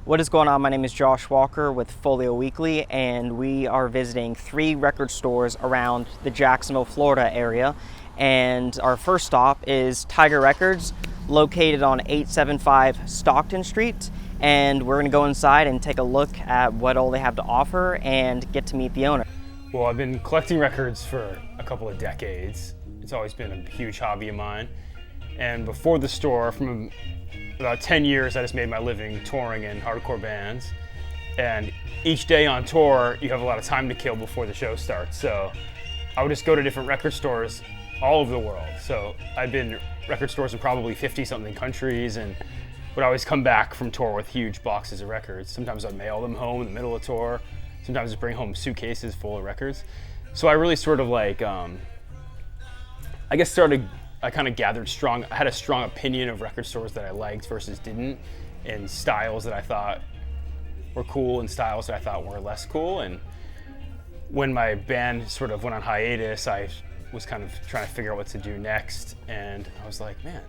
What is going on? My name is Josh Walker with Folio Weekly, and we are visiting 3 record stores around the Jacksonville, Florida area. And our first stop is Tiger Records, located on 875 Stockton Street. And we're going to go inside and take a look at what all they have to offer and get to meet the owner. Well, I've been collecting records for a couple of decades. It's always been a huge hobby of mine. And before the store, from about 10 years, I just made my living touring in hardcore bands. And each day on tour, you have a lot of time to kill before the show starts. So I would just go to different record stores all over the world. So I've been to record stores in probably 50-something countries and would always come back from tour with huge boxes of records. Sometimes I'd mail them home in the middle of tour. Sometimes I'd bring home suitcases full of records. So I really sort of like, I kind of gathered I had a strong opinion of record stores that I liked versus didn't, and styles that I thought were cool and styles that I thought were less cool. And when my band sort of went on hiatus, I was kind of trying to figure out what to do next. And I was like, man,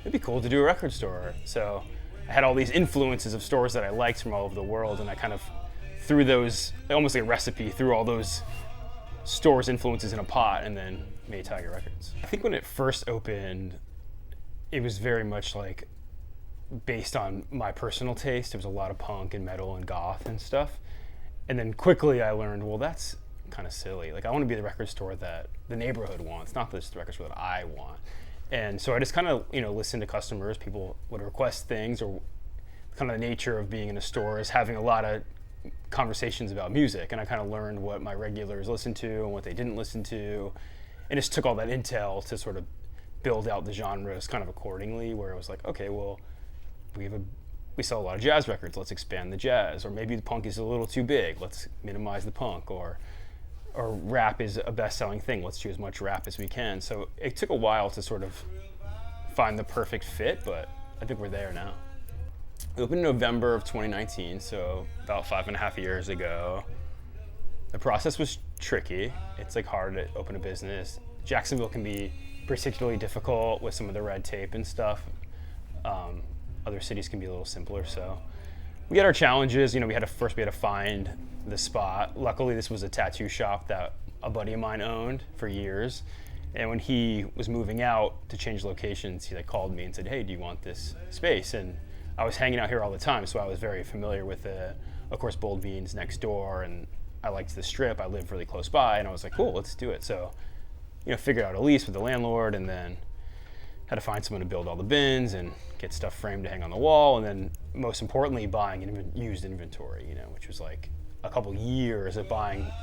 it'd be cool to do a record store. So I had all these influences of stores that I liked from all over the world, and I kind of threw those, almost like a recipe, threw all those stores' influences in a pot and then made Tiger Records. I think when it first opened, it was very much like based on my personal taste. There was a lot of punk and metal and goth and stuff. And then quickly I learned, well, that's kind of silly. Like, I want to be the record store that the neighborhood wants, not the record store that I want. And so I just kind of, listened to customers. People would request things, or kind of the nature of being in a store is having a lot of conversations about music. And I kind of learned what my regulars listened to and what they didn't listen to. And just took all that intel to sort of build out the genres kind of accordingly, where it was like, okay, well, we sell a lot of jazz records, let's expand the jazz. Or maybe the punk is a little too big, let's minimize the punk. Or rap is a best-selling thing, let's do as much rap as we can. So it took a while to sort of find the perfect fit, but I think we're there now. We opened in November of 2019, so about 5.5 years ago. The process was tricky. It's like hard to open a business. Jacksonville can be particularly difficult with some of the red tape and stuff. Other cities can be a little simpler. So we had our challenges. We had to find the spot. Luckily, this was a tattoo shop that a buddy of mine owned for years. And when he was moving out to change locations, he called me and said, "Hey, do you want this space?" And I was hanging out here all the time, so I was very familiar with of course, Bold Beans next door, and I liked the strip. I lived really close by, and I was like, cool, let's do it. So, figured out a lease with the landlord, and then had to find someone to build all the bins and get stuff framed to hang on the wall, and then most importantly, buying used inventory, which was like a couple years of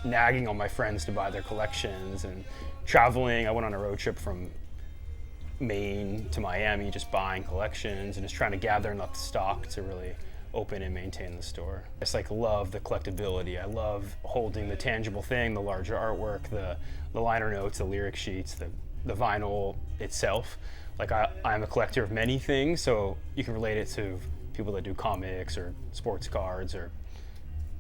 nagging on my friends to buy their collections and traveling. I went on a road trip from Maine to Miami, just buying collections and just trying to gather enough stock to really open and maintain the store. I just love the collectability. I love holding the tangible thing, the larger artwork, the liner notes, the lyric sheets, the vinyl itself. I'm a collector of many things, so you can relate it to people that do comics or sports cards or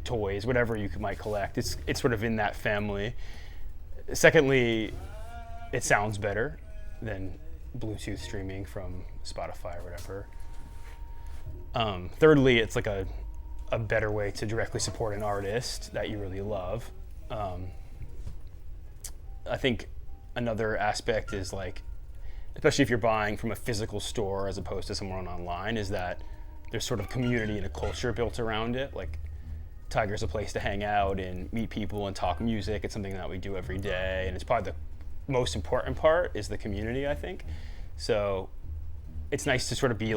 toys, whatever you might collect. It's sort of in that family. Secondly, it sounds better than Bluetooth streaming from Spotify or whatever. Thirdly, it's like a better way to directly support an artist that you really love. I think another aspect is especially if you're buying from a physical store as opposed to someone online, is that there's sort of community and a culture built around it. Tiger's a place to hang out and meet people and talk music. It's something that we do every day, and it's probably the most important part is the community, I think. So it's nice to sort of be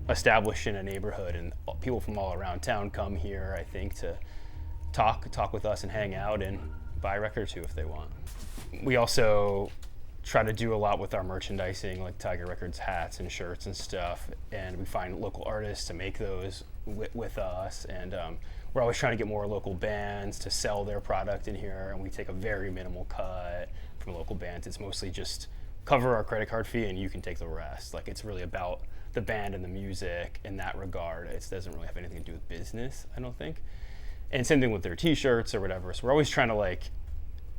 established in a neighborhood, and people from all around town come here, I think, to talk with us and hang out and buy a record or two if they want. We also try to do a lot with our merchandising, like Tiger Records hats and shirts and stuff, and we find local artists to make those with us, and we're always trying to get more local bands to sell their product in here, and we take a very minimal cut from local bands. It's mostly just cover our credit card fee and you can take the rest. It's really about the band and the music in that regard. It doesn't really have anything to do with business, I don't think. And same thing with their t-shirts or whatever. So we're always trying to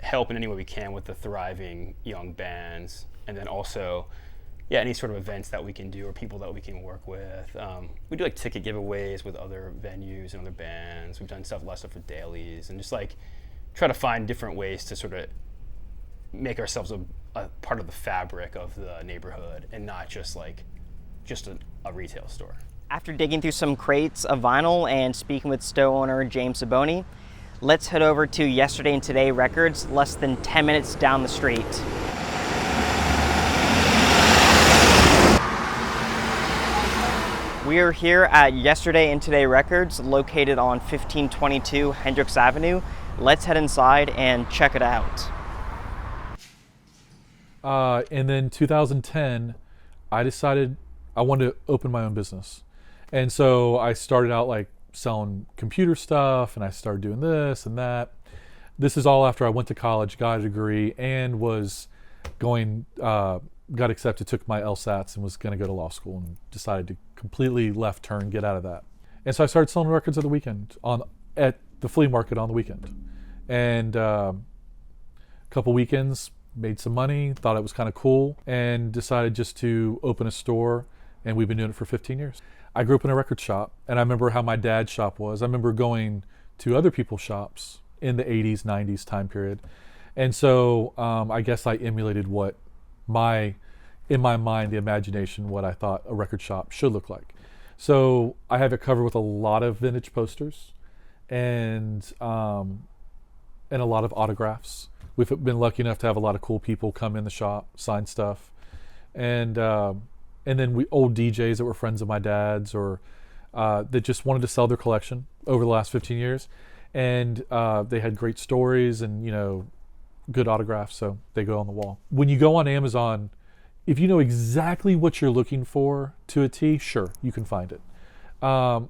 help in any way we can with the thriving young bands. And then also any sort of events that we can do or people that we can work with. We do like ticket giveaways with other venues and other bands. We've done stuff for dailies, and just like try to find different ways to sort of make ourselves a part of the fabric of the neighborhood and not just a retail store. After digging through some crates of vinyl and speaking with Stowe owner James Saboni, let's head over to Yesterday and Today Records, less than 10 minutes down the street. We are here at Yesterday and Today Records, located on 1522 Hendricks Avenue. Let's head inside and check it out. And then 2010, I decided I wanted to open my own business. And so I started out like selling computer stuff, and I started doing this and that. This is all after I went to college, got a degree, and was got accepted, took my LSATs, and was going to go to law school, and decided to completely left turn, get out of that. And so I started selling records at the weekend at the flea market on the weekend. And a couple weekends, made some money, thought it was kind of cool, and decided just to open a store, and we've been doing it for 15 years. I grew up in a record shop, and I remember how my dad's shop was. I remember going to other people's shops in the 80s, 90s time period. And so I guess I emulated in my mind, the imagination, what I thought a record shop should look like. So I have it covered with a lot of vintage posters and a lot of autographs. We've been lucky enough to have a lot of cool people come in the shop, sign stuff. And then old DJs that were friends of my dad's, or that just wanted to sell their collection over the last 15 years. And they had great stories and, good autographs, so they go on the wall. When you go on Amazon, if you know exactly what you're looking for to a T, sure, you can find it.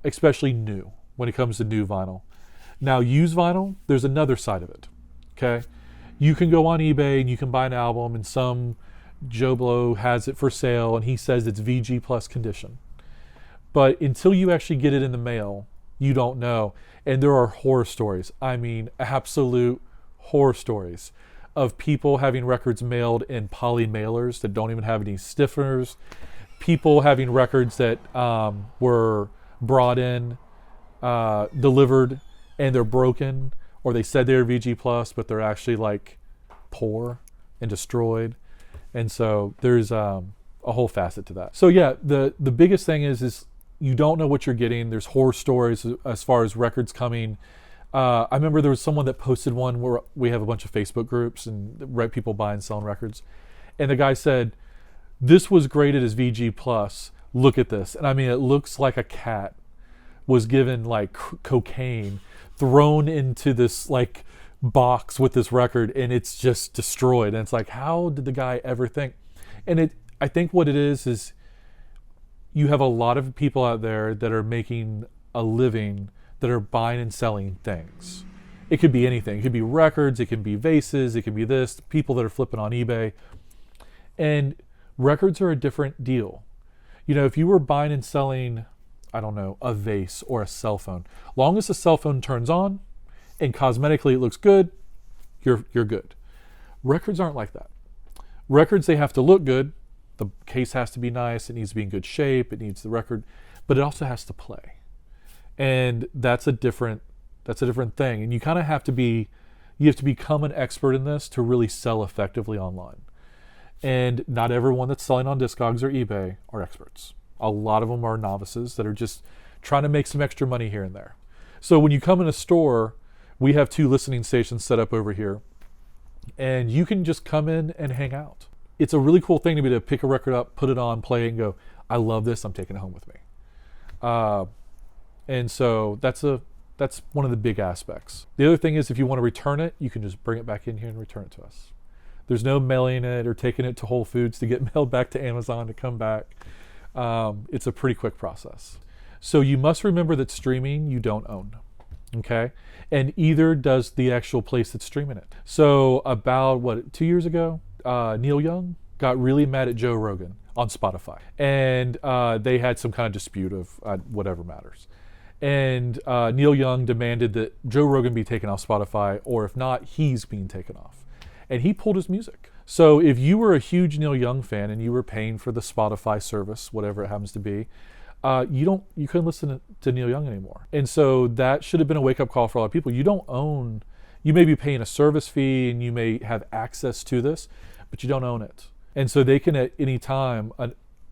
Especially new, when it comes to new vinyl. Now, used vinyl, there's another side of it, okay? You can go on eBay and you can buy an album, and some Joe Blow has it for sale and he says it's VG plus condition. But until you actually get it in the mail, you don't know. And there are horror stories. I mean, absolute horror stories of people having records mailed in poly mailers that don't even have any stiffeners. People having records that were brought in, delivered, and they're broken, or they said they were VG plus, but they're actually like poor and destroyed. And so there's a whole facet to that. So yeah, the biggest thing is you don't know what you're getting. There's horror stories as far as records coming. I remember there was someone that posted one where we have a bunch of Facebook groups and people buying and selling records. And the guy said, "This was graded as VG plus. Look at this." And I mean, it looks like a cat was given like cocaine, thrown into this like box with this record, and it's just destroyed. And it's like, how did the guy ever think? And I think what it is you have a lot of people out there that are making a living, that are buying and selling things. It could be anything. It could be records, it can be vases, it can be this, people that are flipping on eBay. And records are a different deal. If you were buying and selling, I don't know, a vase or a cell phone, long as the cell phone turns on and cosmetically it looks good, you're good. Records aren't like that. Records, they have to look good. The case has to be nice. It needs to be in good shape. It needs the record, but it also has to play. And that's a different thing. And you kind of have to become an expert in this to really sell effectively online. And not everyone that's selling on Discogs or eBay are experts. A lot of them are novices that are just trying to make some extra money here and there. So when you come in a store, we have 2 listening stations set up over here, and you can just come in and hang out. It's a really cool thing to be able to pick a record up, put it on, play it, and go, I love this, I'm taking it home with me. And so that's one of the big aspects. The other thing is, if you want to return it, you can just bring it back in here and return it to us. There's no mailing it or taking it to Whole Foods to get mailed back to Amazon to come back. It's a pretty quick process. So you must remember that streaming you don't own, okay? And either does the actual place that's streaming it. So about 2 years ago, Neil Young got really mad at Joe Rogan on Spotify, and they had some kind of dispute of whatever matters. And Neil Young demanded that Joe Rogan be taken off Spotify, or if not, he's being taken off. And he pulled his music. So if you were a huge Neil Young fan and you were paying for the Spotify service, whatever it happens to be, you couldn't listen to Neil Young anymore. And so that should have been a wake up call for a lot of people. You may be paying a service fee and you may have access to this, but you don't own it. And so they can at any time, a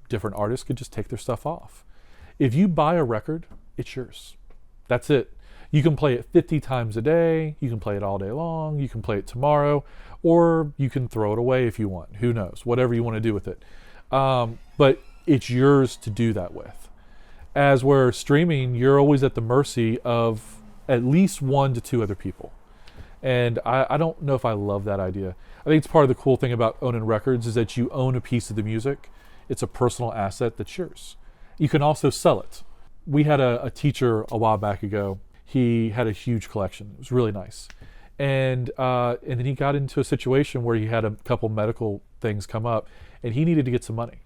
different artist could just take their stuff off. If you buy a record, it's yours. That's it. You can play it 50 times a day, you can play it all day long, you can play it tomorrow, or you can throw it away if you want. Who knows? Whatever you want to do with it. But it's yours to do that with. As we're streaming, you're always at the mercy of at least 1 to 2 other people. And I don't know if I love that idea. I think it's part of the cool thing about owning records is that you own a piece of the music. It's a personal asset that's yours. You can also sell it. We had a teacher a while back ago. He had a huge collection. It was really nice. And then he got into a situation where he had a couple medical things come up and he needed to get some money.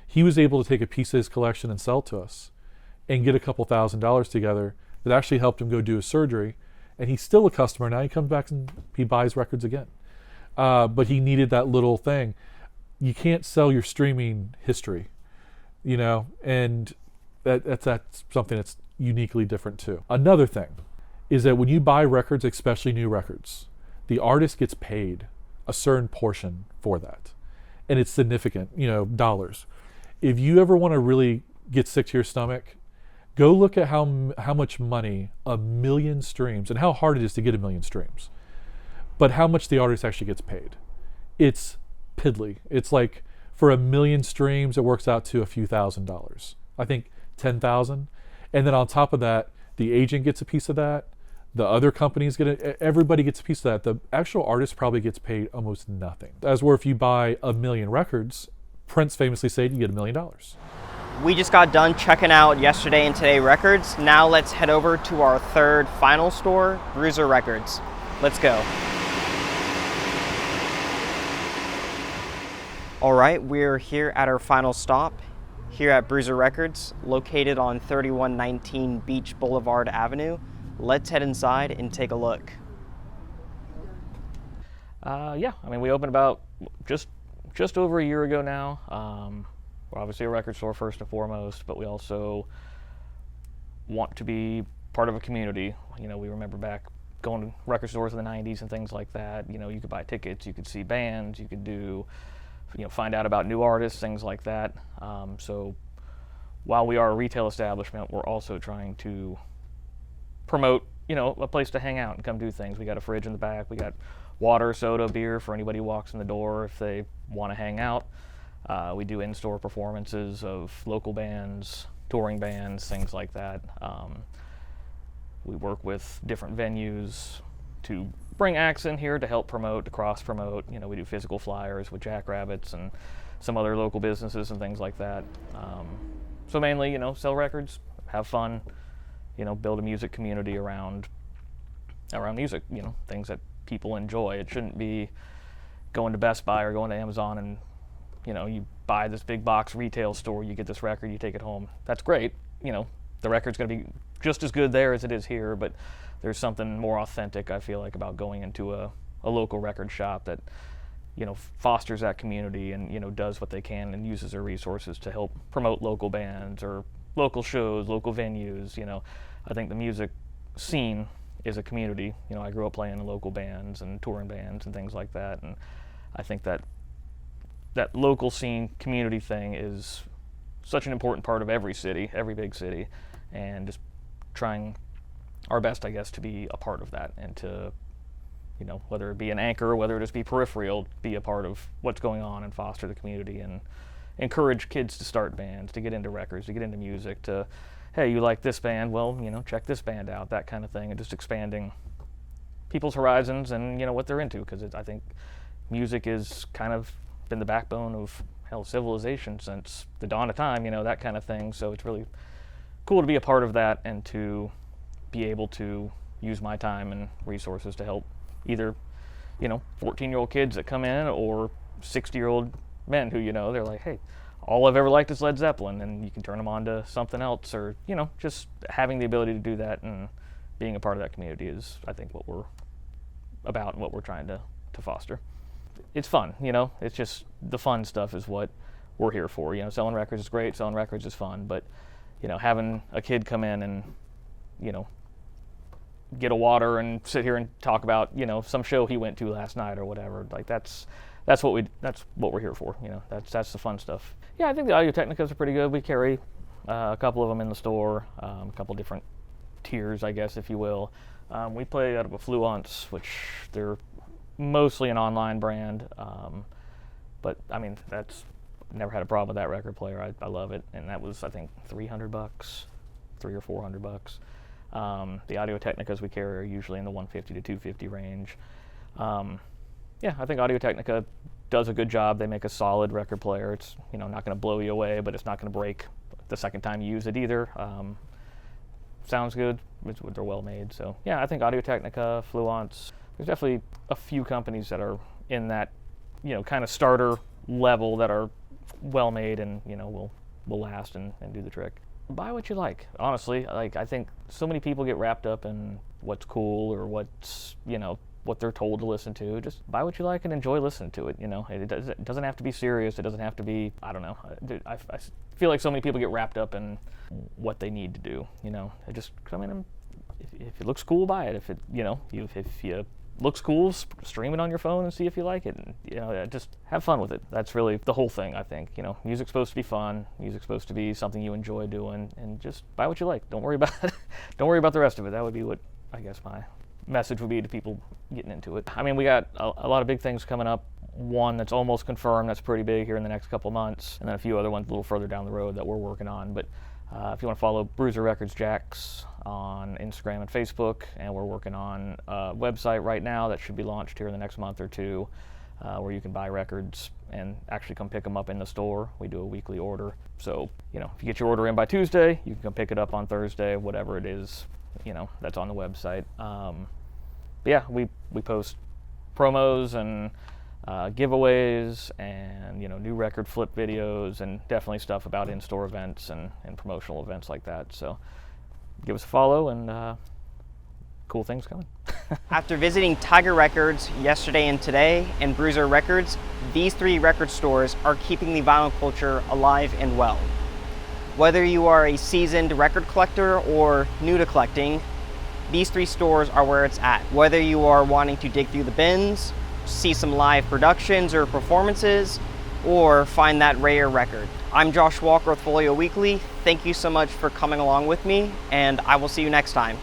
He was able to take a piece of his collection and sell it to us and get a couple $1,000s together that actually helped him go do his surgery. And he's still a customer now. He comes back and he buys records again. But he needed that little thing. You can't sell your streaming history, and that's something that's uniquely different too. Another thing is that when you buy records, especially new records, the artist gets paid a certain portion for that. And it's significant, dollars. If you ever want to really get sick to your stomach, go look at how much money 1 million streams, and how hard it is to get 1 million streams, but how much the artist actually gets paid. It's piddly. It's like for 1 million streams, it works out to a few $1,000s. I think 10,000. And then on top of that, the agent gets a piece of that. The other companies everybody gets a piece of that. The actual artist probably gets paid almost nothing. As where if you buy 1 million records, Prince famously said you get $1 million. We just got done checking out Yesterday and Today Records. Now let's head over to our third final store, Bruiser Records. Let's go. All right, we're here at our final stop here at Bruiser Records, located on 3119 Beach Boulevard Avenue. Let's head inside and take a look. We opened about just over a year ago now. We're obviously a record store first and foremost, but we also want to be part of a community. We remember back going to record stores in the 90s and things like that. You could buy tickets, you could see bands, you could do, find out about new artists, things like that. So while we are a retail establishment, we're also trying to promote, a place to hang out and come do things. We got a fridge in the back, we got water, soda, beer for anybody who walks in the door if they want to hang out. We do in-store performances of local bands, touring bands, things like that. We work with different venues to bring acts in here to help promote, to cross-promote. We do physical flyers with Jackrabbits and some other local businesses and things like that. So mainly, sell records, have fun, build a music community around music, things that people enjoy. It shouldn't be going to Best Buy or going to Amazon and you buy this big box retail store, you get this record, you take it home. That's great. The record's going to be just as good there as it is here, but there's something more authentic, I feel like, about going into a local record shop that, fosters that community and, does what they can and uses their resources to help promote local bands or local shows, local venues. I think the music scene is a community. I grew up playing in local bands and touring bands and things like that, and I think that local scene community thing is such an important part of every city, every big city, and just trying our best, I guess, to be a part of that and to, whether it be an anchor, whether it just be peripheral, be a part of what's going on and foster the community and encourage kids to start bands, to get into records, to get into music, to, hey, you like this band? Well, check this band out, that kind of thing, and just expanding people's horizons and, what they're into, because I think music is kind of been the backbone of civilization since the dawn of time, that kind of thing. So it's really cool to be a part of that and to be able to use my time and resources to help either 14-year-old kids that come in or 60-year-old men who they're like, hey, all I've ever liked is Led Zeppelin, and you can turn them on to something else, or just having the ability to do that and being a part of that community is, I think, what we're about and what we're trying to foster. it's fun, you know. It's just the fun stuff is what we're here for. You know, selling records is great, selling records is fun, but you know, having a kid come in and, you know, get a water and sit here and talk about, you know, some show he went to last night or whatever, like that's what we're here for. You know, that's the fun stuff. Yeah, I think the Audio Technicas are pretty good. We carry a couple of them in the store, a couple different tiers, I guess, if you will. We play out of a Fluence, which they're mostly an online brand, but I mean, that's never had a problem with that record player. I love it, and that was, I think, $300, $300 or $400. The Audio Technicas we carry are usually in the $150 to $250 range. Yeah, I think Audio Technica does a good job. They make a solid record player. It's, you know, not going to blow you away, but it's not going to break the second time you use it either. Sounds good. They're well made. So yeah, I think Audio Technica, Fluence. There's definitely a few companies that are in that, you know, kind of starter level that are well made and, you know, will last and do the trick. Buy what you like. Honestly, like, I think so many people get wrapped up in what's cool or what's, you know, what they're told to listen to. Just buy what you like and enjoy listening to it. You know, it doesn't have to be serious. It doesn't have to be, I don't know. I feel like so many people get wrapped up in what they need to do. You know, they just come in and if it looks cool, buy it. If it, you know, if you looks cool, stream it on your phone and see if you like it. And, you know, just have fun with it. That's really the whole thing, I think. You know, music's supposed to be fun. Music's supposed to be something you enjoy doing, and just buy what you like. Don't worry about don't worry about the rest of it. That would be what I guess my message would be to people getting into it. I mean, we got a lot of big things coming up. One that's almost confirmed, that's pretty big here in the next couple months, and then a few other ones a little further down the road that we're working on. But if you want to follow Bruiser Records Jax on Instagram and Facebook, and we're working on a website right now that should be launched here in the next month or two, where you can buy records and actually come pick them up in the store. We do a weekly order. So, you know, if you get your order in by Tuesday, you can come pick it up on Thursday, whatever it is, you know, that's on the website. But yeah, we post promos and giveaways and, you know, new record flip videos and definitely stuff about in-store events and promotional events like that. So give us a follow, and cool things coming. After visiting Tiger Records yesterday and today and Bruiser Records, these three record stores are keeping the vinyl culture alive and well. Whether you are a seasoned record collector or new to collecting, these three stores are where it's at. Whether you are wanting to dig through the bins, see some live productions or performances, or find that rare record. I'm Josh Walker with Folio Weekly. Thank you so much for coming along with me, and I will see you next time.